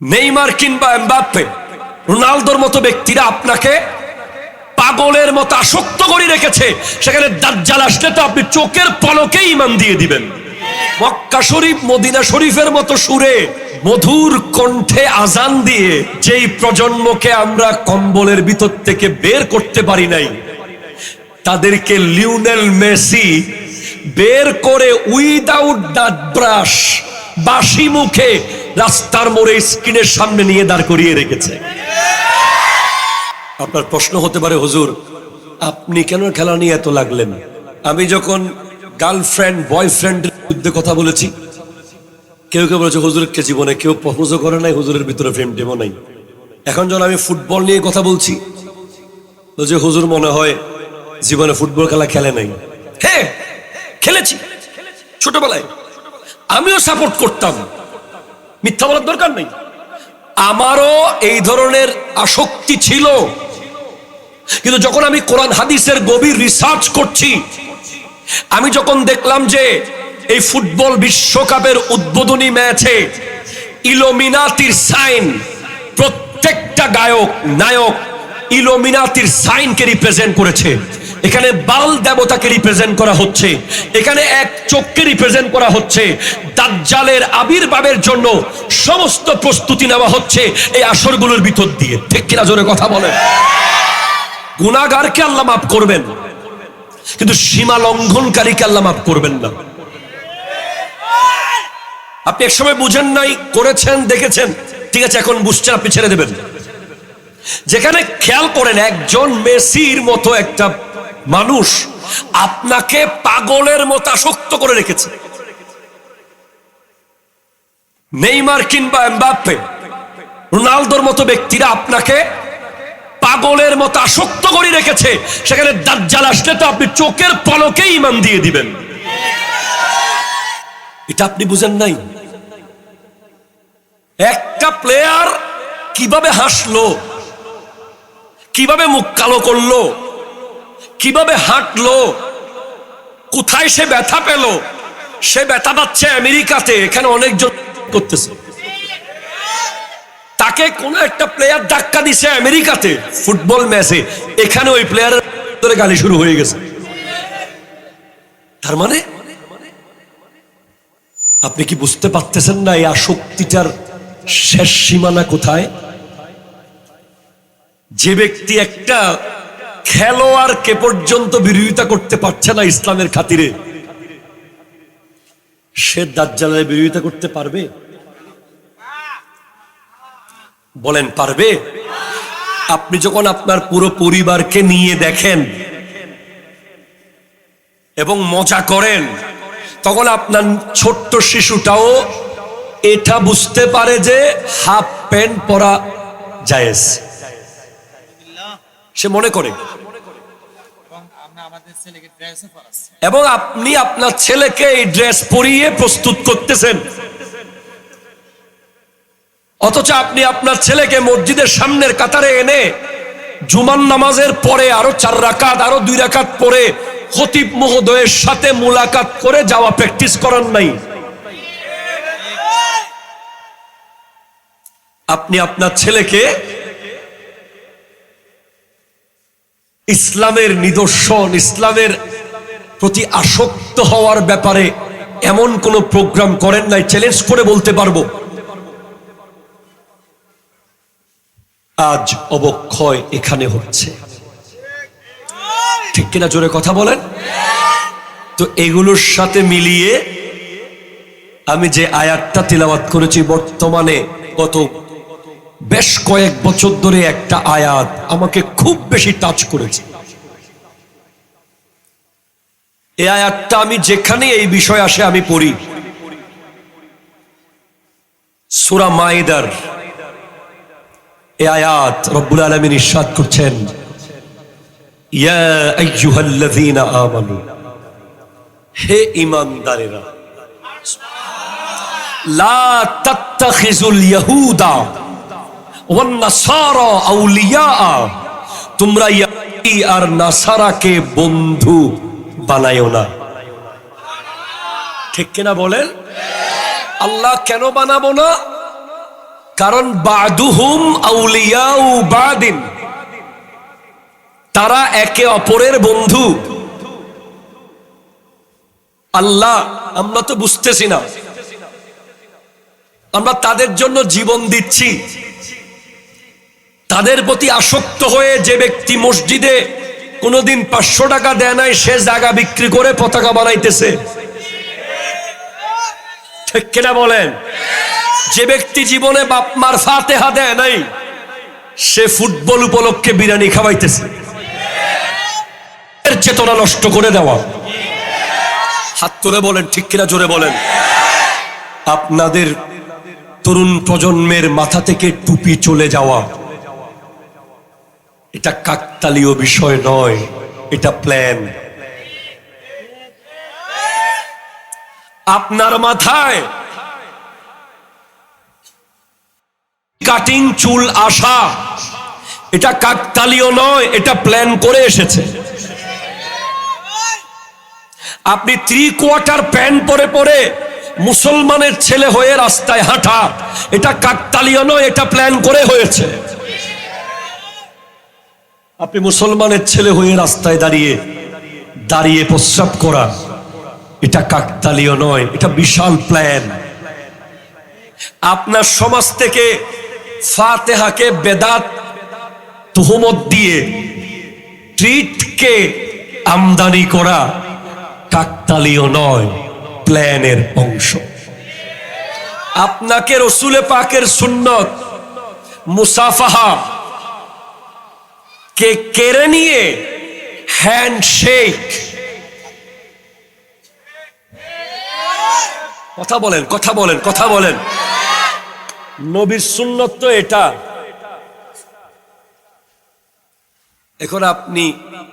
Neymar কিংবা Mbappe, রোনালদোর মতো ব্যক্তিরা আপনাকে পাগলের মতো আসক্ত করে রেখেছে। সেখানে দাজ্জাল আসলে তো আপনি চোখের পলকে ঈমান দিয়ে দিবেন। মক্কা শরীফ, মদিনা শরীফের মতো সুরে মধুর কণ্ঠে আজান দিয়ে যেই প্রজন্মকে আমরা কম্বলের ভিতর থেকে বের করতে পারি নাই, তাদেরকে লিওনেল মেসি বের করে উইদাউট দাঁত ব্রাশ বাসি মুখে রাস্তার মোড়ে স্ক্রিনের সামনে নিয়ে দাঁড় করিয়ে রেখেছে। আপনার প্রশ্ন হতে পারে, হুজুর আপনি কেন খেলা নিয়ে এত লাগলেন? আমি যখন গার্লফ্রেন্ড বয়ফ্রেন্ডের বিরুদ্ধে কথা বলেছি, কেউ কেউ বলেছে হুজুরকে জীবনে কেউ প্রপোজও করে নাই, হুজুরের ভিতরে প্রেম টেমও নাই। এখন যখন আমি ফুটবল নিয়ে কথা বলছি, যে হুজুর মনে হয় জীবনে ফুটবল খেলা খেলে নাই। হ্যাঁ, খেলেছি ছোটবেলায়, আমিও সাপোর্ট করতাম, মিথ্যা বলার দরকার নেই। আমারও এই ধরনের আসক্তি ছিল, কিন্তু যখন আমি কোরআন হাদিসের গভীর রিসার্চ করছি, আমি যখন দেখলাম যে এই ফুটবল বিশ্বকাপের উদ্বোধনী ম্যাচে ইলুমিনাতির সাইন, প্রত্যেকটা গায়ক নায়ক ইলুমিনাতির সাইনকে রিপ্রেজেন্ট করেছে। এখানে বাল দেবতাকে রিপ্রেজেন্ট করা হচ্ছে, এখানে এক চোখকে রিপ্রেজেন্ট করা হচ্ছে। দাজ্জালের আবির্ভাবের জন্য সমস্ত প্রস্তুতি নেওয়া হচ্ছে এই আসরগুলোর ভিতর দিয়ে। ঠিক কিনা জোরে কথা বলেন? গুনাহগারকে আল্লাহ মাফ করবেন, কিন্তু সীমা লঙ্ঘনকারীকে আল্লাহ মাফ করবেন না। আপনি একসময় বুঝেন নাই, করেছেন, দেখেছেন, ঠিক আছে, এখন বুঝছেন, আপনি ছেড়ে দেবেন। যেখানে খেয়াল করেন, একজন মেসির মতো একটা মানুষ আপনাকে পাগলের মতো আসক্ত করে রেখেছে। নেইমার কিংবা এমবাপ্পে, রোনালদোর মতো ব্যক্তিরা আপনাকে পাগলের মতো আসক্ত করে রেখেছে। সেখানে দাজ্জাল আসলে তো আপনি চোখের পলকে ঈমান দিয়ে দিবেন। এটা আপনি বুঝেন নাই। একটা প্লেয়ার কিভাবে হাসলো, কিভাবে মুখ কালো করলো, কিভাবে হাঁটলো, কোথায় সে ব্যথা পেল, সে ব্যথা পাচ্ছে আমেরিকাতে, এখানে অনেকজন করতেছে। তাকে কোন একটা প্লেয়ার ধাক্কা দিছে আমেরিকাতে ফুটবল ম্যাচে, এখানে ওই প্লেয়ারের ধরে গালি শুরু হয়ে গেছে। তার মানে আপনি কি বুঝতে পারতেছেন না এই আসক্তিটার শেষ সীমানা কোথায়? যে ব্যক্তি একটা খেলোয়াড়কে পর্যন্ত বিরোধিতা করতে পারছে না ইসলামের খাতিরে, সে দাজ্জালের বিরোধিতা করতে পারবে? বলেন পারবে? আপনি যখন আপনার পুরো পরিবারকে নিয়ে দেখেন এবং মজা করেন, তখন আপনার ছোট্ট শিশুটাও এটা বুঝতে পারে যে হাফ প্যান্ট পরা জায়েজ। সে মনে করে, এবং আপনি আপনার ছেলেকে এই ড্রেস পরিয়ে প্রস্তুত করতেছেন, অথচ আপনি আপনার ছেলেকে মসজিদের সামনের কাতারে এনে জুমার নামাজের পরে আরো 4 রাকাত, আরো 2 রাকাত পরে খতিব মহোদয়ের সাথে মুলাকাত করে যাওয়া প্র্যাকটিস করার নাই। আপনি আপনার ছেলেকে ইসলামের নিদর্শন, ইসলামের প্রতি আসক্ত হওয়ার ব্যাপারে এমন কোন প্রোগ্রাম করেন নাই। চ্যালেঞ্জ করে বলতে পারবো, আজ অবক্ষয় এখানে হচ্ছে। ঠিক কিনা জোরে কথা বলেন? তো এগুলোর সাথে মিলিয়ে আমি যে আয়াতটা তিলাওয়াত করেছি, বর্তমানে গত বেশ কয়েক বছর ধরে একটা আয়াত আমাকে খুব বেশি টাচ করেছে। এই আয়াতটা আমি যেখানে এই বিষয় আসে আমি পড়ি। সূরা মাইদার এই আয়াত রব্বুল আলামিন ইরশাদ করছেন, ইয়া আইয়ুহাল্লাযীনা আমানু, হে ঈমানদারেরা, লা তাত্তাখিজুল ইয়াহুদা ওয়ান নাসারা আউলিয়া, তোমরা ইহুদি আর নাসারাকে বন্ধু বানায়ো না। ঠিক কিনা বলেন? আল্লাহ কেন বানাবো না? কারণ বাদুহুম আউলিয়াউ বাদিন, তারা একে অপরের বন্ধু। আল্লাহ, আমরা তো বুঝতেছি না, আমরা তাদের জন্য জীবন দিচ্ছি। তাদের প্রতি আসক্ত হয়ে যে ব্যক্তি মসজিদে কোনোদিন 500 টাকা দেয় নাই, সে জায়গা বিক্রি করে পতাকা বানাইতেছে, ঠিক কিনা বলেন? যে ব্যক্তি জীবনে বাপ মার ফাতেহা দেয় নাই, সে ফুটবল উপলক্ষে বিরিয়ানি খাওয়াইতেছে। এর চেতনা নষ্ট করে দেওয়া। হাত তুলে বলেন ঠিক কিনা, জোরে বলেন। আপনাদের তরুণ প্রজন্মের মাথা থেকে টুপি চলে যাওয়া, এটা কাকতালীয় বিষয় নয়, এটা প্ল্যান। আপনার মাথায় কাটিং চুল আসা, এটা কাকতালীয় নয়, এটা প্ল্যান করে এসেছে। আপনি 3/4 প্যান্ট পরে পরে মুসলমানের ছেলে হয়ে রাস্তায় হাঁটা, এটা কাকতালীয় নয়, এটা প্ল্যান করে হয়েছে। আপনি মুসলমানের ছেলে হয়ে রাস্তায় দাঁড়িয়ে দাঁড়িয়ে প্রস্রাব করা, এটা কাকতালীয় নয়, এটা বিশাল প্ল্যান। আপনার সমাজ থেকে ফাতেহাকে বেদাত তুহমত দিয়ে ট্রিটকে আমদানি করা কাকতালীয় নয়, প্ল্যানের অংশ। আপনাকে রসুলে পাকের সুন্নত মুসাফাহা কে কেড়ে নিয়ে হ্যান্ডশেক, কথা বলেন, কথা বলেন, কথা বলেন। নবীর সুন্নত তো এটা। এখন আপনি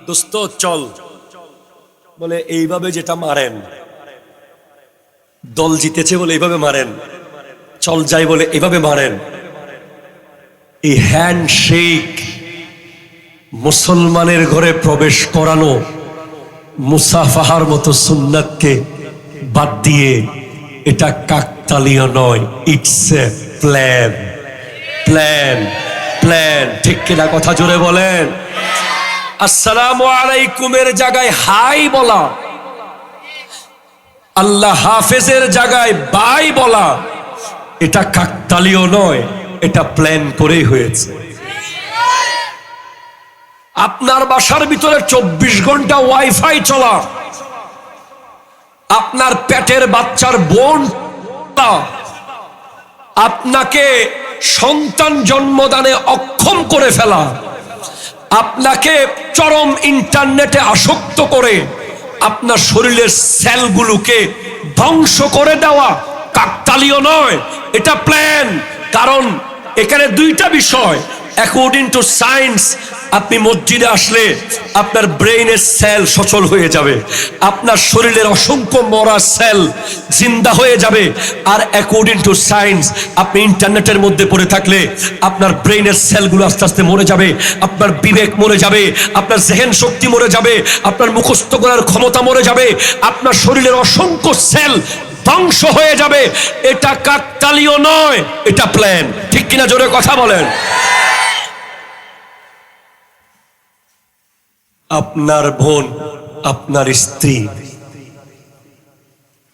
দোস্ত চল বলে এইভাবে যেটা মারেন, দল জিতেছে বলে এইভাবে মারেন, চল যাই বলে এইভাবে মারেন। এই হ্যান্ডশেক মুসলমানের ঘরে প্রবেশ করানো, মুসাফাহার মতো সুন্নাতকে বাদ দিয়ে, এটা কাকতালীয় নয়, it's a plan. Plan, plan, ঠিক কিনা কথা জোরে বলেন। আসসালামু আলাইকুমের জায়গায় হাই বলা, আল্লাহ হাফেজের জায়গায় বাই বলা, এটা কাকতালীয় নয়, এটা প্ল্যান করেই হয়েছে। আপনার বাসার ভিতরে 24 ঘন্টা ওয়াইফাই চলা, আপনার পেটের বাচ্চার বোন আপনাকে সন্তান জন্মদানে অক্ষম করে ফেলা, আপনাকে চরম ইন্টারনেটে আসক্ত করে আপনার শরীরের সেলগুলোকে ধ্বংস করে দেওয়া কাকতালীয় নয়, এটা প্ল্যান। কারণ এখানে দুইটা বিষয়। অ্যাকর্ডিং টু সায়েন্স, আপনি মসজিদে আসলে আপনার ব্রেইনের সেল সচল হয়ে যাবে, আপনার শরীরের অসংখ্য মরা সেল জিন্দা হয়ে যাবে। আর অ্যাকর্ডিং টু সায়েন্স, আপনি ইন্টারনেটের মধ্যে পড়ে থাকলে আপনার ব্রেইনের সেলগুলো আস্তে আস্তে মরে যাবে, আপনার বিবেক মরে যাবে, আপনার জেহেন শক্তি মরে যাবে, আপনার মুখস্থ করার ক্ষমতা মরে যাবে, আপনার শরীরের অসংখ্য সেল ধ্বংস হয়ে যাবে। এটা কাকতালীয় নয়, এটা প্ল্যান, ঠিক কিনা জোরে কথা বলেন। আপনার বোন, আপনার স্ত্রী,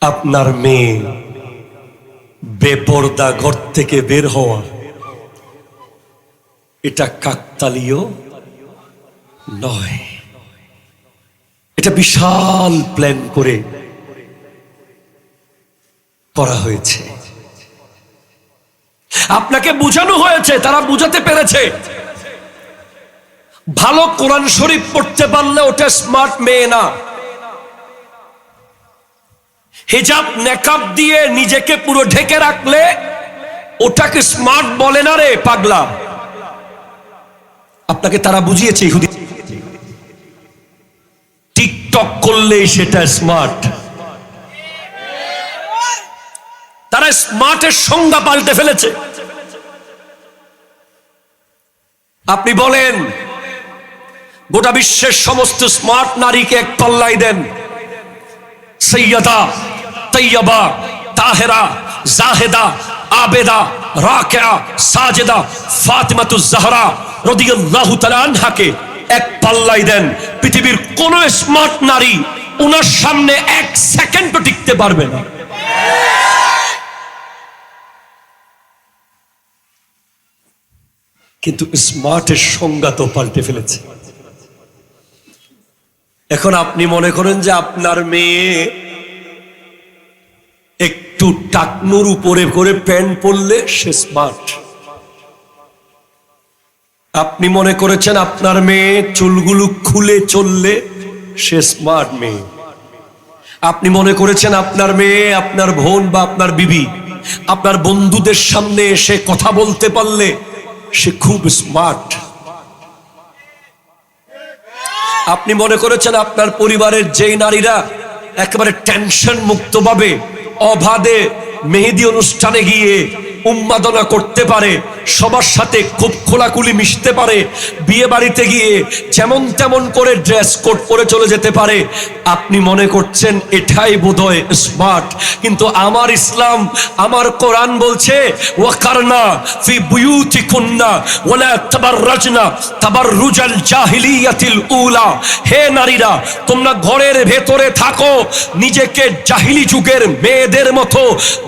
আপনার মেয়ে বেপরদা ঘর থেকে বের হওয়া, এটা কাকতালীয় নয়, এটা বিশাল প্ল্যান করে করা হয়েছে। আপনাকে বোঝানো হয়েছে, তারা বুঝাতে পেরেছে। ভালো কোরআন শরীফ পড়তে পারলে ওটা স্মার্ট মেয়ে না। হিজাব নেকাব দিয়ে নিজেকে পুরো ঢেকে রাখলে ওটাকে স্মার্ট বলে না রে পাগলা। আপনাকে তারা বুঝিয়েছে ইহুদি। টিকটক করলেই সেটা স্মার্ট। তারা স্মার্টের সংজ্ঞা পাল্টে ফেলেছে। আপনি বলেন গোটা বিশ্বের সমস্ত স্মার্ট নারীকে এক পাল্লায় দেন, সৈয়দা, তৈয়বা, তাহেরা, জাহেদা, আবেদা, রাকিআ, সাজেদা ফাতিমাতুজ জাহরা রাদিয়াল্লাহু তাআলা আনহাকে এক পাল্লাই দেন, পৃথিবীর কোন স্মার্ট নারী ওনার সামনে এক সেকেন্ডও টিকতে পারবে না। কিন্তু স্মার্টের সংজ্ঞা তো পাল্টে ফেলেছে। এখন আপনি মনে করেন যে আপনার মেয়ে একটু টাকনুর উপরে করে প্যান্ট পরলে সে স্মার্ট। আপনি মনে করেছেন আপনার মেয়ে চুলগুলো খুলে চললে সে স্মার্ট মেয়ে। আপনি মনে করেছেন আপনার মেয়ে, আপনার বোন বা আপনার বিবি আপনার বন্ধুদের সামনে এসে কথা বলতে পারলে সে খুব স্মার্ট। আপনি মনে করেছেন আপনার পরিবারের যেই নারীরা একেবারে টেনশন মুক্ত ভাবে অবাধে মেহেদি অনুষ্ঠানে গিয়ে উন্মাদনা করতে পারে, সবার সাথে খুব খোলাখুলি মিশতে পারে, বিয়ে বাড়িতে গিয়ে যেমন তেমন করে ড্রেস কোড পরে চলে যেতে পারে, আপনি মনে করছেন এটাই বোধহয় স্মার্ট। কিন্তু আমার ইসলাম, আমার কোরআন বলছে ওয়াকারনা ফি বুয়ুতিকুন্না ওয়ালা তাবাররাজনা তাবাররুজাল জাহিলিয়াতিল উলা। হে নারীরা, তোমরা ঘরের ভেতরে থাকো, নিজেকে জাহিলি যুগের মেয়েদের মতো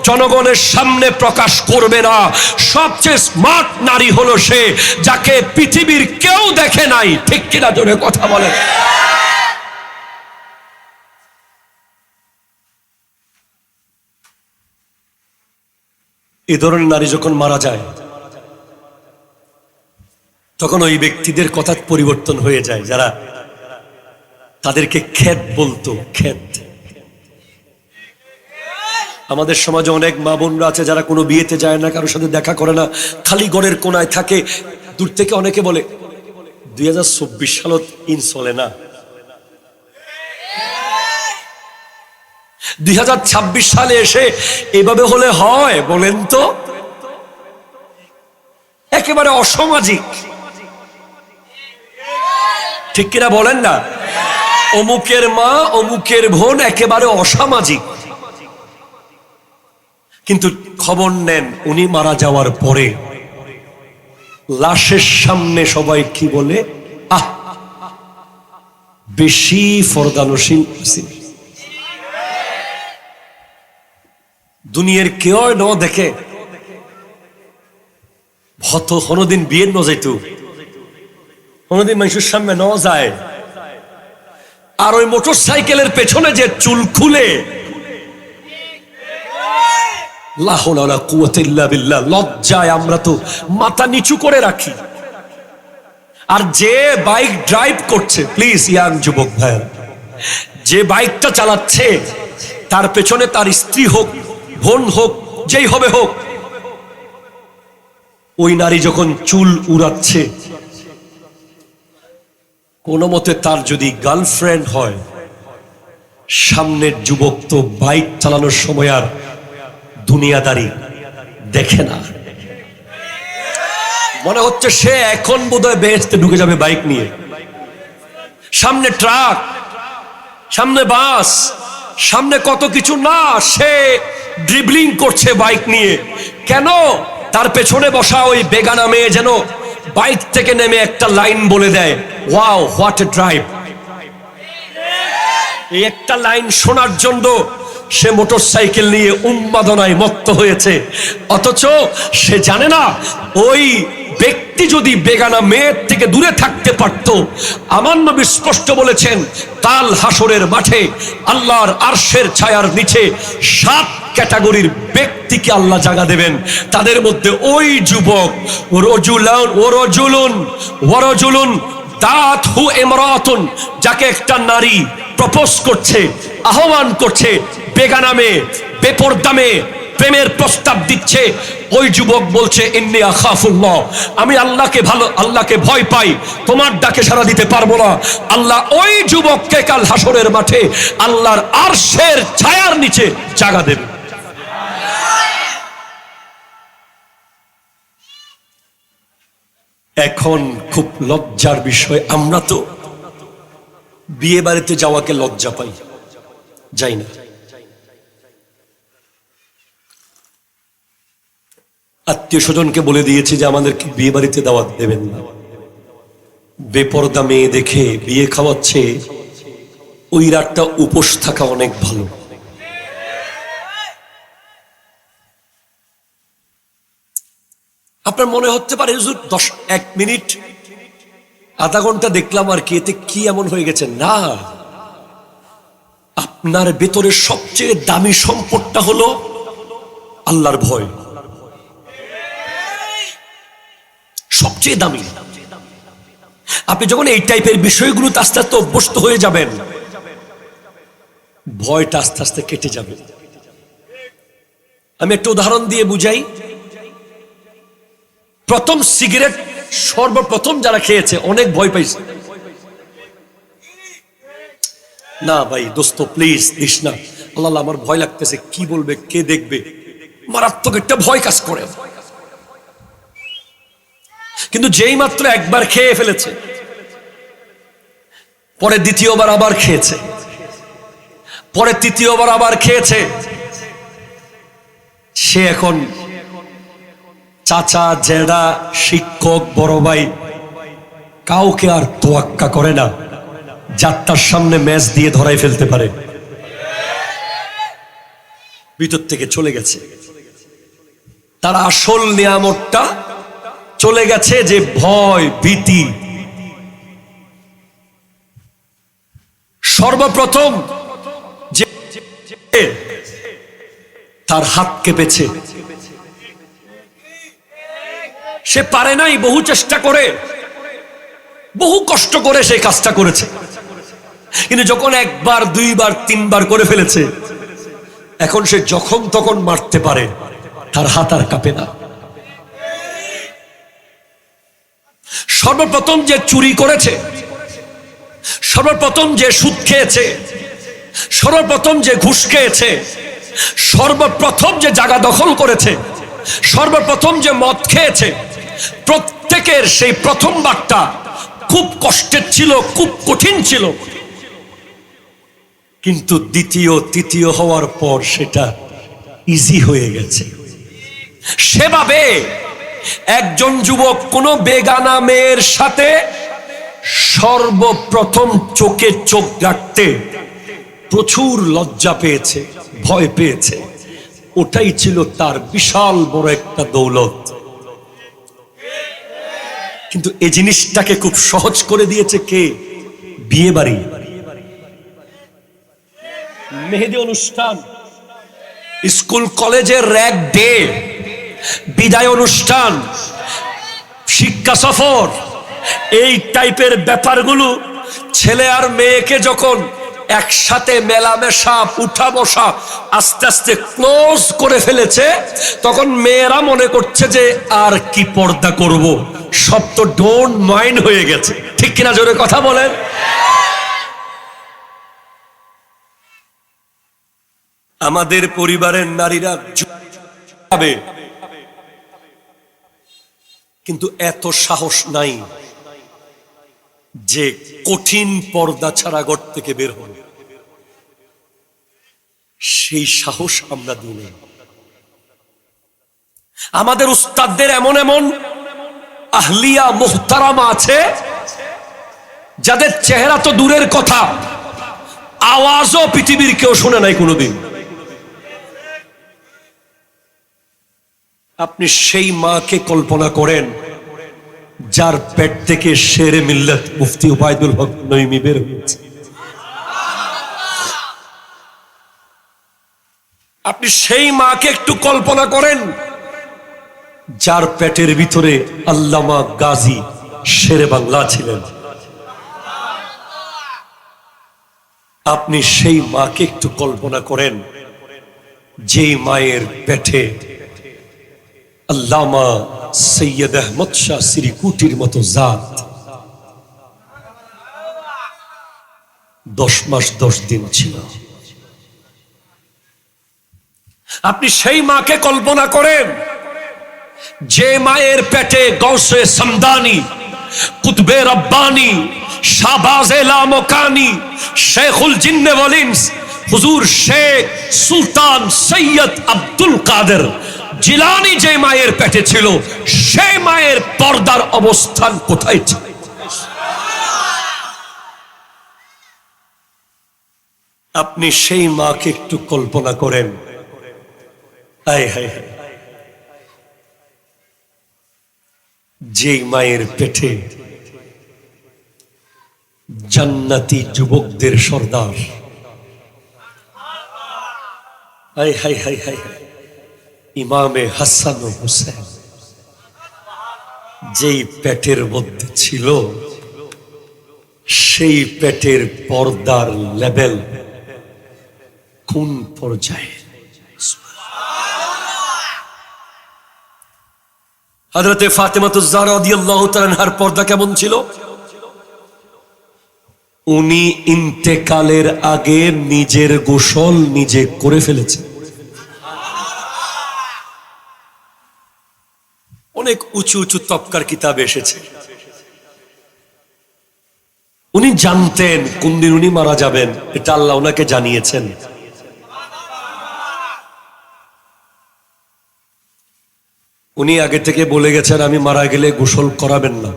জনগণের সামনে প্রকাশ করবে না। সবচেয়ে স্মার্ট নারী হলো সে যাকে পৃথিবীর কেউ দেখে নাই। ঠিক কিনা জোরে কথা বলে। এই ধরনের নারী যখন মারা যায় তখন ওই ব্যক্তিদের কথা পরিবর্তন হয়ে যায়, যারা তাদেরকে খ্যাত বলতো। খ্যাত। আমাদের সমাজে অনেক মা বোনরা আছে যারা কোনো বিয়েতে যায় না, কারোর সাথে দেখা করে না, খালি ঘরের কোনায় থাকে। দূর থেকে অনেকে বলে 2024 সালত ইন চলে না, 2026 সালে এসে এভাবে হলে হয়? বলেন তো, একেবারে অসামাজিক। ঠিক কিনা বলেন না? অমুকের মা অমুকের বোন একেবারে অসামাজিক। কিন্তু খবর নেন উনি মারা যাওয়ার পরে লাশের সামনে সবাই কি বলে? আহ, বেশি ফরদানশীল। দুনিয়ার কেউ ন দেখে হত কোনদিন বিয়ের ন যাইত, কোনদিন মানুষের সামনে ন যায়। আর ওই মোটর সাইকেলের পেছনে যে চুল খুলে, লজ্জায় আমরা তো মাথা নিচু করে রাখি। আর যে বাইক ড্রাইভ করছে, প্লিজ ইয়াং যুবক ভাই, যে বাইকটা চালাচ্ছে তার পেছনে তার স্ত্রী হোক, বোন হোক, যেই হবে হোক, ওই নারী যখন চুল উড়াচ্ছে, কোনো মতে তার যদি গার্লফ্রেন্ড হয়, সামনের যুবক তো বাইক চালানোর সময় আর দুনিয়াদারি দেখে না। মনে হচ্ছে সে এখন বোধহয় বেহেশতে ঢুকে যাবে বাইক নিয়ে। সামনে ট্রাক, সামনে বাস, সামনে কত কিছু না, সে ড্রিবলিং করছে বাইক নিয়ে। কেন? তার পেছনে বসা ওই বেগানা মেয়ে যেন বাইক থেকে নেমে একটা লাইন বলে দেয়, ওয়াও হোয়াট এ ড্রাইভ। এই একটা লাইন শোনার জন্য সে মোটর সাইকেল নিয়ে উন্মাদনায় মত্ত হয়েছে। অথচ সে জানে না ওই ব্যক্তি যদি বেগানা মেয়ের থেকে দূরে থাকতে পারত, আমার নবী স্পষ্ট বলেছেন কাল হাসরের মাঠে আল্লাহর আরশের ছায়ার নিচে 7 ক্যাটাগরির ব্যক্তিকে আল্লাহ জায়গা দেবেন। তাদের মধ্যে ওই যুবক, ওয়ারজুলুন দাত হু ইমরাতুন, যাকে একটা নারী প্রপোজ করছে, আহ্বান করছে, বেগানা মেয়ে, বেপরদা মেয়ে প্রেমের প্রস্তাব দিচ্ছে। ওই যুবক বলছে ইন্নী আখাফুল্লাহ, আমি আল্লাহকে ভয় পাই, তোমার ডাকে সাড়া দিতে পারবো না। আল্লাহ ওই যুবককে কাল হাসরের মাঠে আল্লাহর আরশের ছায়ার নিচে জায়গা দেবে। এখন খুব লজ্জার বিষয়, আমরা তো বিয়ে বাড়িতে যাওয়াকে লজ্জা পাই, যাই না। আত্মীয় স্বজনকে বলে দিয়েছি যে আমাদেরকে বিয়ে বাড়িতে দাওয়াত দেবেন না। বেপরদা মেয়ে দেখে বিয়ে খাওয়াচ্ছে, ওই রাতটা উপোস থাকা অনেক ভালো। আপনার মনে হতে পারে হুজুর 1 মিনিট আধা ঘন্টা দেখলাম আর কি, এতে কি এমন হয়ে গেছে? না, আপনার ভেতরে সবচেয়ে দামি সম্পদটা হলো আল্লাহর ভয়। সবচেয়ে দামি। আপনি যখন এই টাইপের বিষয়গুলোতে আস্তে আস্তে অভ্যস্ত হয়ে যাবেন, ভয়টা আস্তে আস্তে কেটে যাবে। আমি একটা উদাহরণ দিয়ে বুঝাই। প্রথম সিগারেট সর্বপ্রথম যারা খেয়েছে অনেক ভয় পাইছে। না ভাই দোস্ত প্লিজ দিস না, আল্লাহ আমার ভয় লাগতেছে, কি বলবে, কে দেখবে, মারাত্মক একটা ভয় কাজ করে। কিন্তু যেই মাত্র একবার খেয়ে ফেলেছে, পরে দ্বিতীয়বার আবার খেয়েছে, পরে তৃতীয়বার আবার খেয়েছে, সে এখন চাচা, জেঠা, শিক্ষক, বড় ভাই কাউকে আর তোয়াক্কা করে না, যাত্রার সামনে ম্যাচ দিয়ে ধরাই ফেলতে পারে। ভিতর থেকে চলে গেছে তার আসল নিয়ামতটা, চলে গেছে যে ভয় ভীতি। সর্বপ্রথম যে তার হাত কেঁপেছে, সে পারে নাই, বহু চেষ্টা করে বহু কষ্ট করে সেই কাজটা করেছে, কিন্তু যখন একবার দুইবার তিনবার করে ফেলেছে, এখন সে যখন তখন মারতে পারে, তার হাত আর কাঁপে না। সর্বপ্রথম যে চুরি করেছে, সর্বপ্রথম যে সুদ খেয়েছে, সর্বপ্রথম যে ঘুষ খেয়েছে, সর্বপ্রথম যে জায়গা দখল করেছে, সর্বপ্রথম যে মদ খেয়েছে, প্রত্যেকের সেই প্রথম বারটা খুব কষ্টের ছিল, খুব কঠিন ছিল, কিন্তু দ্বিতীয় তৃতীয় হওয়ার পর সেটা ইজি হয়ে গেছে। সেভাবে একজন যুবক কোন বেগানা মেয়ের সাথে সর্বপ্রথম চোখে চোখ রাখতে প্রচুর লজ্জা পেয়েছে, ভয় পেয়েছে। ওটাই ছিল তার বিশাল বড় একটা দৌলত। কিন্তু এই জিনিসটাকে খুব সহজ করে দিয়েছে কে? বিয়ে বাড়ি, মেহেদি অনুষ্ঠান, স্কুল কলেজের র্যাগ ডে, বিদায় অনুষ্ঠান, শিক্ষা সফর, এই টাইপের ব্যাপারগুলো ছেলে আর মেয়েকে যখন একসাথে মেলামেশা, উঠা বসা আস্তে আস্তে ক্লোজ করে ফেলেছে, তখন মেয়েরা মনে করছে যে আর কি পর্দা করব, সব তো ডোন্ট মাইন্ড হয়ে গেছে। ঠিক কিনা জোরে কথা বলেন? আমাদের পরিবারের নারীরা যাবে, কিন্তু এত সাহস নাই যে কঠিন পর্দা ছাড়া ঘর থেকে বের হবে। সেই সাহস আমরা দিই না। আমাদের উস্তাদদের এমন এমন আহলিয়া মুহতারামা আছে যাদের চেহারা তো দূরের কথা, আওয়াজও পৃথিবীর কেউ শুনে নাই কোনোদিন। আপনি সেই মাকে কল্পনা করেন যার পেট থেকে শেরে মিল্লাত মুফতি উবাইদুল হক নঈমী বের হয়েছে। আপনি সেই মাকে একটু কল্পনা করেন যার পেটের ভিতরে আল্লামা গাজী শেরে বাংলা ছিলেন। আপনি সেই মাকে একটু কল্পনা করেন যেই মায়ের পেটে আল্লামা সৈয়দ আহমদ শাহ সিরিকুটির মতো জাত 10 মাস 10 দিন ছিল। আপনি সেই মাকে কল্পনা করেন যে মায়ের পেটে গৌসে সমদানি, কুতবে রব্বানি, শাহবাজে লামকানি, শেখুল জিন্নে ওয়াল ইনস হুজুর শেখ সুলতান সৈয়দ আব্দুল কাদের জিলানী যে মায়ের পেটে ছিল সেই মায়ের পর্দার অবস্থান কোথায় ছিল? আপনি সেই মাকে একটু কল্পনা করেন। হায় হায় হায়, যেই মায়ের পেটে জান্নাতি যুবকদের সর্দার, হায় হায় হায় হায় হায়, ইমামে হাসান ও হুসেন যেই পেটের মধ্যে ছিল, সেই পেটের পর্দার লেভেল কোন পর্যায়ে? হযরতে ফাতেমাতুজ জাহরা রাদিয়াল্লাহু তাআলা আনহার পর্দা কেমন ছিল? উনি ইন্তেকালের আগে নিজের গোসল নিজে করে ফেলেছেন। অনেক উঁচু উঁচু তবকার কিতাব এসেছে, উনি জানতেন কোন দিন উনি মারা যাবেন, এটা আল্লাহ ওনাকে জানিয়েছেন। উনি আগে থেকে বলে গেছেন আমি মারা গেলে গোসল করাবেন না,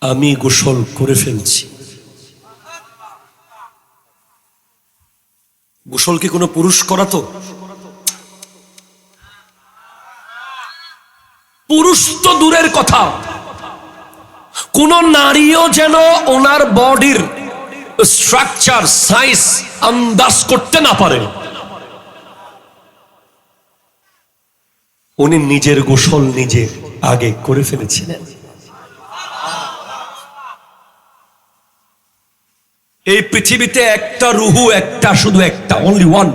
আমি গোসল করে ফেলছি। গোসল কি কোনো পুরুষ করাতো? পুরুষ তো দূরের কথা, কোন নারীও যেন ওনার বডির স্ট্রাকচার সাইজ আন্দাজ করতে না পারে। উনি নিজের গোসল নিজে আগে করে ফেলেছিলেন। এই পৃথিবীতে একটা রুহু, একটা, শুধু একটা, অনলি ওয়ান,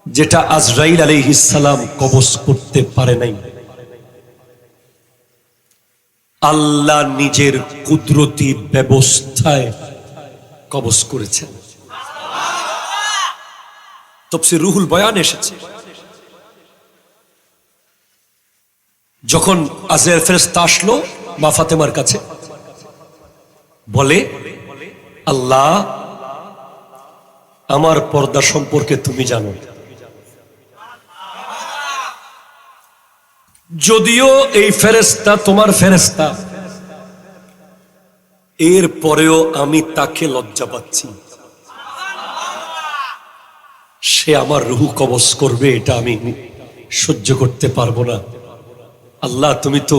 যেটা আজরাইল আলাইহিস সালাম কবজ করতে পারে নাই, আল্লাহ নিজের কুদরতি ব্যবস্থায় কবজ করেছেন। তাফসীর রুহুল বয়ান এসেছে, যখন আজরাইল ফেরেশতা আসলো মা ফাতেমার কাছে, বলে আল্লাহ আমার পর্দা সম্পর্কে তুমি জানো, যদিও এই ফেরেশতা তোমার ফেরেশতা, এর পরেও আমি তাকে লজ্জা পাচ্ছি, সে আমার রুহু কবজ করবে, এটা আমি সহ্য করতে পারবো না। আল্লাহ তুমি তো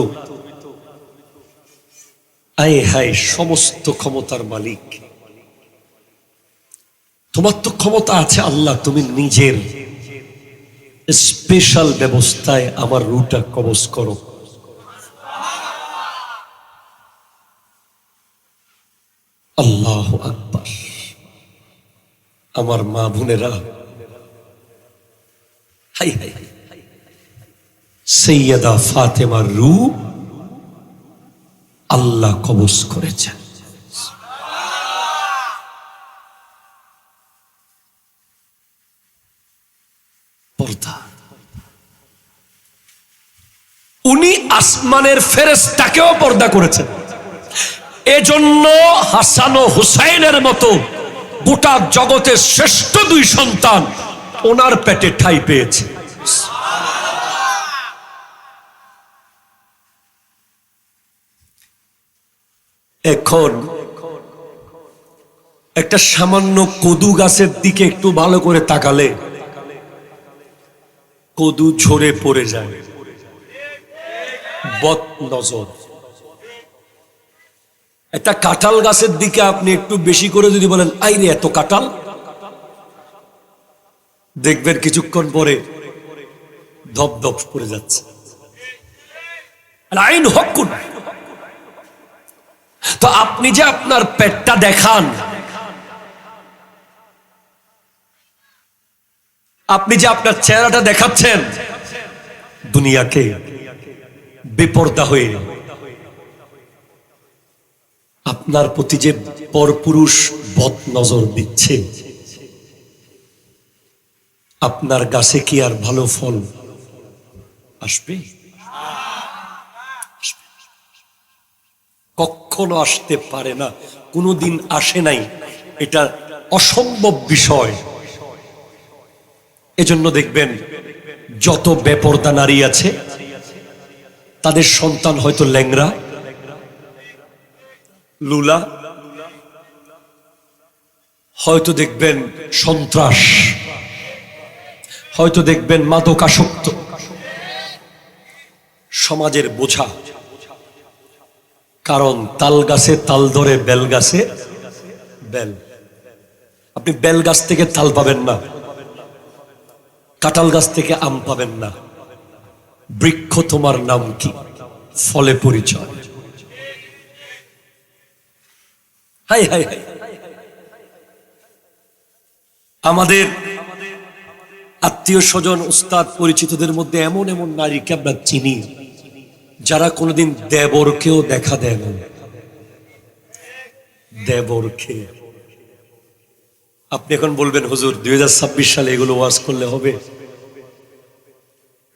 আয় হায় সমস্ত ক্ষমতার মালিক, তোমার তো ক্ষমতা আছে আল্লাহ, তুমি নিজের স্পেশাল ব্যবস্থায় আমার রুহটা কবজ করো। আল্লাহু আকবার। আমার মা বোনেরা, হাই হাই, সৈয়দা ফাতেমার রূহ আল্লাহ কবজ করেছেন। পর্দা, উনি আসমানের ফেরেশতাকেও পর্দা করেছেন। এজন্য হাসান ও হুসাইনের মতো গোটা জগতের শ্রেষ্ঠ দুই সন্তান ওনার পেটে ঠাঁই পেয়েছে। এখন একটা সামান্য কদু গাছের দিকে একটু ভালো করে তাকালে কদু ঝরে পড়ে যায়, বদ নজর। একটা কাঁঠাল গাছের দিকে আপনি একটু বেশি করে যদি বলেন আই রে এত কাঁঠাল, দেখবেন কিছুক্ষণ পরে ধপ ধপ পড়ে যাচ্ছে। আইন হকুন। তো আপনি যে আপনার পেটটা দেখান, আপনি যে আপনার চেহারাটা দেখাচ্ছেন দুনিয়াকে বেপরদা হয়ে, আপনার প্রতি যে পরপুরুষ বদ নজর দিচ্ছে, আপনার গাছে কি আর ভালো ফল আসবে? কখনো আসতে পারে না, কোনোদিন আসে নাই, এটা অসম্ভব বিষয়। এজন্য দেখবেন যত বেপরদা নারী আছে তাদের সন্তান হয়তো ল্যাংড়া, লুলা, হয়তো দেখবেন সন্ত্রাস, হয়তো দেখবেন মাদকাসক্ত, সমাজের বোঝা। কারণ তাল গাছে তাল ধরে, বেল গাছে বেল। আপনি বেল গাছ থেকে তাল পাবেন না, কাঁঠাল গাছ থেকে আম পাবেন না। বৃক্ষ তোমার নাম কি, ফলে পরিচয়। High high high. আমাদের আত্মীয় স্বজন, উস্তাদ, পরিচিতদের মধ্যে এমন এমন নারীকে আমরা চিনি যারা কোনোদিন দেবরকেও দেখা দেয় না। দেবরকে আপনি এখন বলবেন হুজুর 2026 সালে এগুলো ওয়াজ করলে হবে?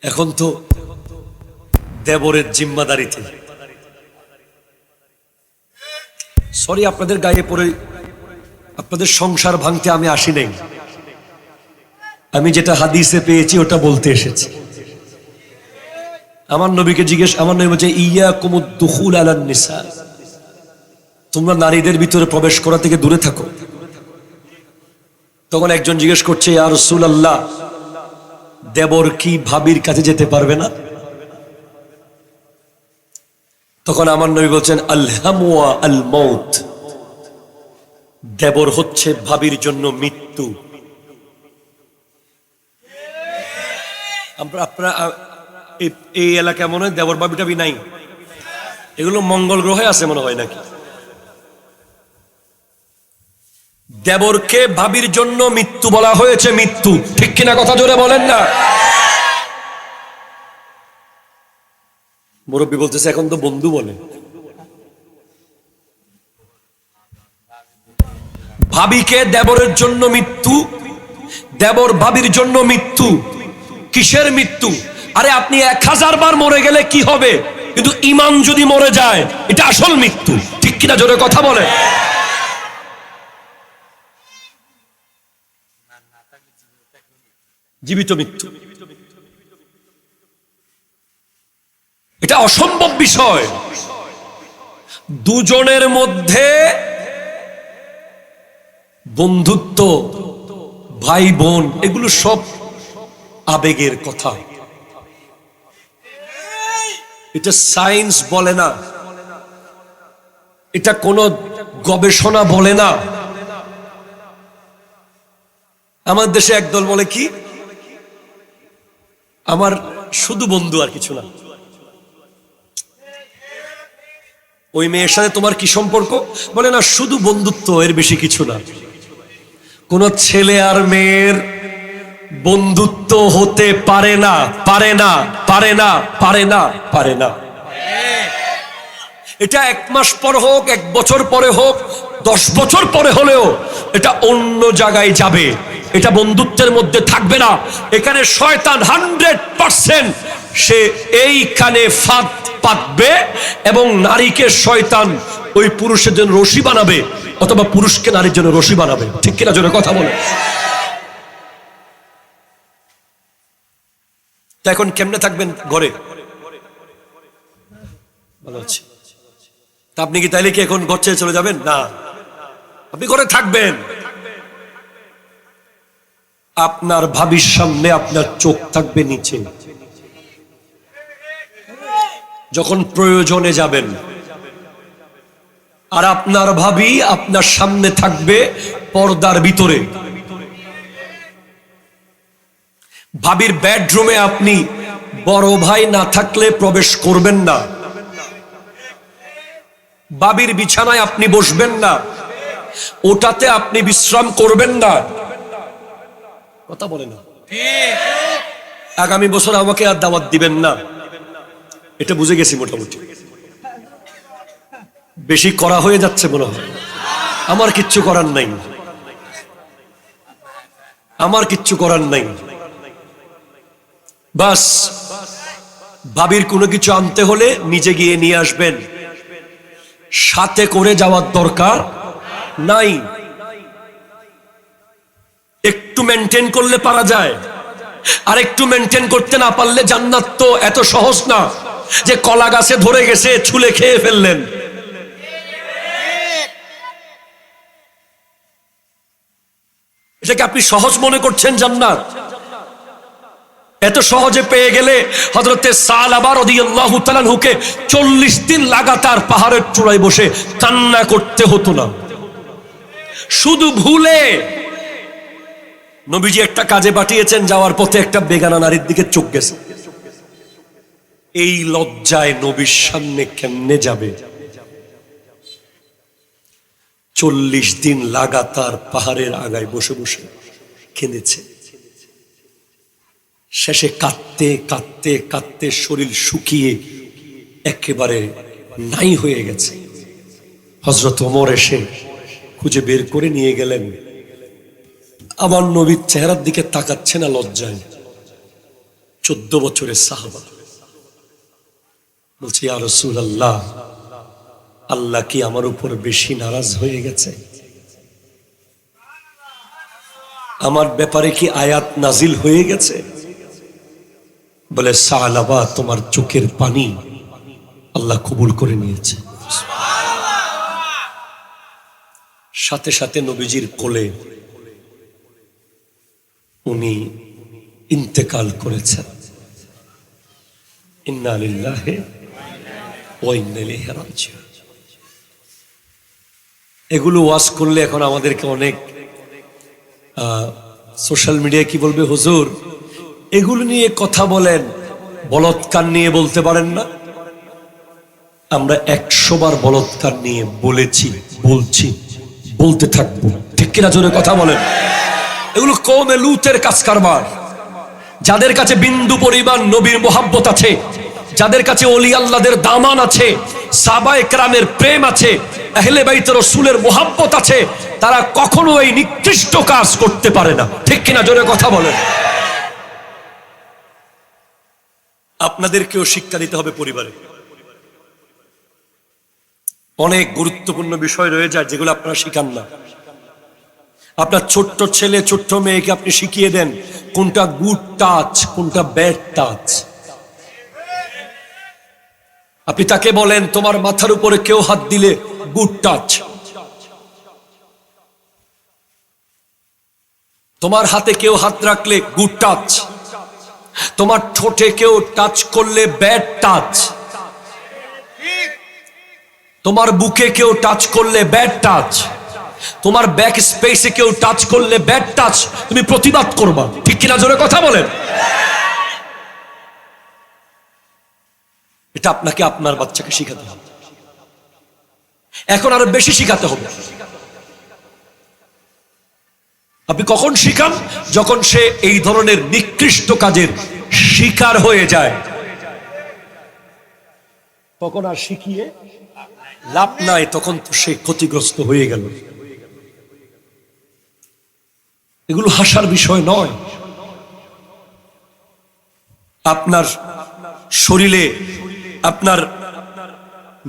এখন তো দেবরের জিম্মাদারিতে। সরি, আপনাদের গায়ে পড়ে আপনাদের সংসার ভাঙতে আমি আসি নাই। আমি যেটা হাদিসে পেয়েছি ওটা বলতে এসেছি। আমার নবীকে জিজ্ঞেস, আমার নবী বলছে ইয়াকুমুদ দুখুল আলান নিসা, তোমরা নারীদের ভিতরে প্রবেশ করা থেকে দূরে থাকো। তখন একজন জিজ্ঞেস করছে, ইয়া রাসূলুল্লাহ, দেবর কি ভাবির কাছে যেতে পারবে না? তখন আমার নবী বলছেন আলহামুয়া আল মউত, দেবর হচ্ছে ভাবির জন্য মৃত্যু। আপনারা এই এলাকায় মনে হয় দেবর ভাবি টাবি নাই, এগুলো মঙ্গল গ্রহে আছে মনে হয় নাকি? দেবরকে ভাবির জন্য মৃত্যু বলা হয়েছে, মৃত্যু। ঠিক কিনা কথা জোরে বলেন না। মুরব্বী বলতেছে এখন তো বন্ধু বলে। ভাবিকে দেবরের জন্য মৃত্যু, দেবর ভাবির জন্য মৃত্যু। কিসের মৃত্যু? আরে আপনি 1000 বার মরে গেলে কি হবে, কিন্তু ঈমান যদি মরে যায় এটা আসল মৃত্যু। ঠিক কিনা জোরে কথা বলে। জীবিত মৃত্যু, এটা অসম্ভব বিষয়। দুজনের মধ্যে বন্ধুত্ব, ভাই বোন, এগুলো সব আবেগের কথা। এটা সায়েন্স বলে না, এটা কোনো গবেষণা বলে না। আমার দেশে একদল বলে কি, আমার শুধু বন্ধু আর কিছু না। ওই মেয়ের সাথে তোমার কি সম্পর্ক? বলে না শুধু বন্ধুত্ব, এর বেশি কিছু না। কোন ছেলে আর মেয়ের বন্ধুত্ব হতে পারে না, পারে না, পারে না, পারে না, পারে না। এটা 1 মাস পর হোক, 1 বছর পরে হোক, 10 বছর পরে হলেও এটা অন্য জায়গায় যাবে, এটা বন্ধুত্বের মধ্যে থাকবে না। এখানে শয়তান 100% সে এইখানে ফাঁদ পাতবে এবং নারীকে শয়তান ওই পুরুষের জন্য রশি বানাবে, অথবা পুরুষকে নারীর জন্য রশি বানাবে। ঠিক কিনা জোরে কথা বলে। তা এখন কেমনে থাকবেন ঘরে? ভালো আছে। তা আপনি কি তাইলে কি এখন ঘর ছেড়ে চলে যাবেন? না, আপনি ঘরে থাকবেন। আপনার ভাবির সামনে আপনার চোখ থাকবে নিচে। যখন প্রয়োজনে যাবেন, আর আপনার ভাবি আপনার সামনে থাকবে পর্দার ভিতরে। ভাবির বেডরুমে আপনি বড় ভাই না থাকলে প্রবেশ করবেন না। ভাবির বিছানায় আপনি বসবেন না, ওটাতে আপনি বিশ্রাম করবেন না। কথা বলে না। আগামী বছর আমাকে আর দাওয়াত দিবেন না, এটা বুঝে গেছি মোটামুটি। বেশি করা হয়ে যাচ্ছে মনে হয়। আমার কিচ্ছু করার নাই, আমার কিচ্ছু করার নাই। বাস ভাবির কোনো কিছু আনতে হলে নিজে গিয়ে নিয়ে আসবেন, সাথে করে যাওয়ার দরকার নাই। একটু মেনটেন করলে পারা যায়। আরেকটু মেনটেন করতে না পারলে জান্নাত তো এত সহজ না যে কলা গাছে ধরে গেছে ছুলে খেয়ে ফেললেন। এটাকে আপনি সহজ মনে করছেন জান্নাত? এত সহজে পেয়ে গেলে হযরতে সালাবা রাদিয়াল্লাহু তাআলা আনহুকে 40 দিন লাগাতার পাহাড়ের চূড়ায় বসে কান্না করতে হতো না। শুধু ভুলে নবীজি একটা কাজে পাঠিয়েছেন, যাওয়ার পথে একটা বেগানা নারীর দিকে চোখ গেছে। এই লজ্জায় নবীর সামনে কেমনে যাবে? 40 দিন লাগাতার পাহাড়ের আগায় বসে বসে কেঁদেছে। শেষে কাঁদতে কাঁদতে কাঁদতে শরীর শুকিয়ে একেবারে নাই হয়ে গেছে। হযরত ওমর এসে খুঁজে বের করে নিয়ে গেলেন। আমার নবীর চেহারার দিকে তাকাচ্ছে না লজ্জায়। 14 বছরের সাহাবা বলছে, ইয়া রাসূলুল্লাহ, আল্লাহ কি আমার উপর বেশি নারাজ হয়ে গেছে? আমার ব্যাপারে কি আয়াত নাজিল হয়ে গেছে? বলে, সালাবা, তোমার চোখের পানি আল্লাহ কবুল করে নিয়েছে। সাথে সাথে নবীজির কোলে উনি ইন্তেকাল করেছেন। ইন্না লিল্লাহি ওয়া ইন্না ইলাইহি রাজিউন। এগুলো ওয়াজ করলে এখন আমাদেরকে অনেক সোশ্যাল মিডিয়ায় কি বলবে, হুজুর এগুলো নিয়ে কথা বলেন, বলৎকার নিয়ে বলতে পারেন না? আমরা 100 বার বলৎকার নিয়ে বলেছি, বলছি, বলতে থাকবো, ঠিক কিনা? জোরে কথা বলেন। এগুলো কওমে লূতের কাজ কারবার। যাদের কাছে বিন্দু পরিমাণ নবীর মোহাব্বত আছে, যাদের কাছে ওলি আল্লাহদের দামান আছে, সাহাবায়ে কেরামের প্রেম আছে, আহলে বাইত রাসূলের মোহাব্বত আছে, তারা কখনো এই নিকৃষ্ট কাজ করতে পারে না, ঠিক কিনা? জোরে কথা বলেন। আপনাদেরকেও শিক্ষা দিতে হবে পরিবারে। অনেক গুরুত্বপূর্ণ বিষয় রয়ে যায় যেগুলো আপনারা শিখান না। আপনার ছোট্ট ছেলে ছোট্ট মেয়েকে আপনি শিখিয়ে দেন কোনটা গুড টাচ, কোনটা ব্যাড টাচ। আপনি তাকে বলেন, তোমার মাথার উপরে কেউ হাত দিলে গুড টাচ, তোমার হাতে কেউ হাত রাখলে গুড টাচ, তোমার ঠোঁটে কেউ টাচ করলে ব্যাড টাচ, তোমার বুকে কেউ টাচ করলে ব্যাড টাচ, তোমার ব্যাক স্পেসে কেউ টাচ করলে ব্যাড টাচ। তুমি প্রতিবাদ করবা, ঠিক কিনা? জোরে কথা বলেন। এটা আপনাকে আপনার বাচ্চাকে শিখাতে হবে। এখন আরো বেশি শিখাতে হবে। আপনি কখন শিখান? যখন সে এই ধরনের নিকৃষ্ট কাজের শিকার হয়ে যায়, তখন আর শিখিয়ে লাভ নাই, তখন তো সে ক্ষতিগ্রস্ত হয়ে গেল। এগুলো হাসার বিষয় নয়। আপনার শরীরে, আপনার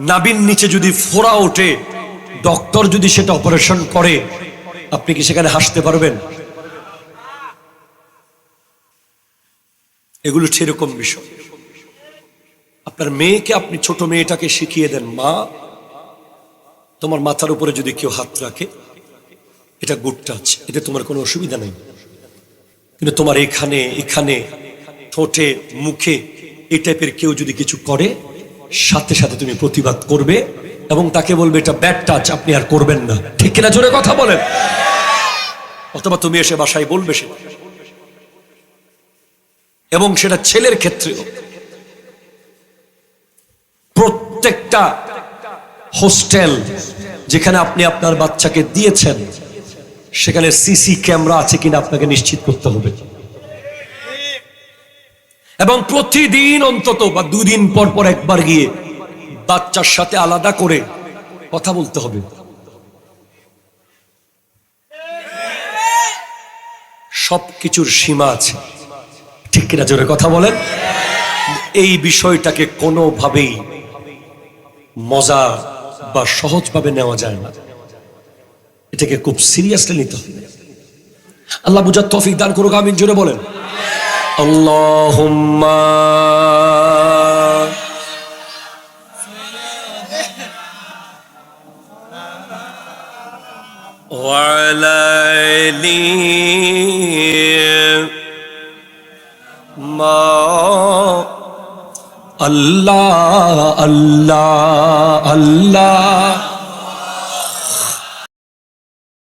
নাভির নিচে যদি ফোড়া ওঠে, ডক্টর যদি সেটা অপারেশন করে, আপনি কি সেখানে হাসতে পারবেন? এগুলো সেরকম বিষয়। আপনার মেয়েকে, আপনি ছোট মেয়েটাকে শিখিয়ে দেন, মা, তোমার মাথার উপরে যদি কেউ হাত রাখে, এটা গুড টাচ, এতে তোমার কোনো অসুবিধা নেই, কিন্তু তোমার এখানে, এখানে, ঠোঁটে, মুখে এই টাইপের কেউ যদি কিছু করে, সাথে সাথে তুমি প্রতিবাদ করবে এবং তাকে বলবে এটা ব্যাড টাচ, আপনি আর করবেন না, ঠিক কিনা? জোরে কথা বলেন। অথবা তুমি এসে বাসায় বলবে সেটা। এবং সেটা ছেলের ক্ষেত্রে, প্রত্যেকটা হোস্টেল যেখানে আপনি আপনার বাচ্চাকে দিয়েছেন, সেখানে সিসি ক্যামেরা আছে কিনা আপনাকে নিশ্চিত করতে হবে। এবং প্রতিদিন অন্তত বা 2 দিন পর পর একবার গিয়ে বাচ্চার সাথে আলাদা করে কথা বলতে হবে। সবকিছুর সীমা আছে, ঠিক কিনা? জোরে কথা বলেন। এই বিষয়টাকে কোনোভাবেই মজা বা সহজভাবে নেওয়া যায় না, এটাকে খুব সিরিয়াসলি নিতে হবে। আল্লাহ বুঝার তৌফিক দান করুক, আমিন জোরে বলেন। আল্লাহুম্মা وعلى آل ما الله الله الله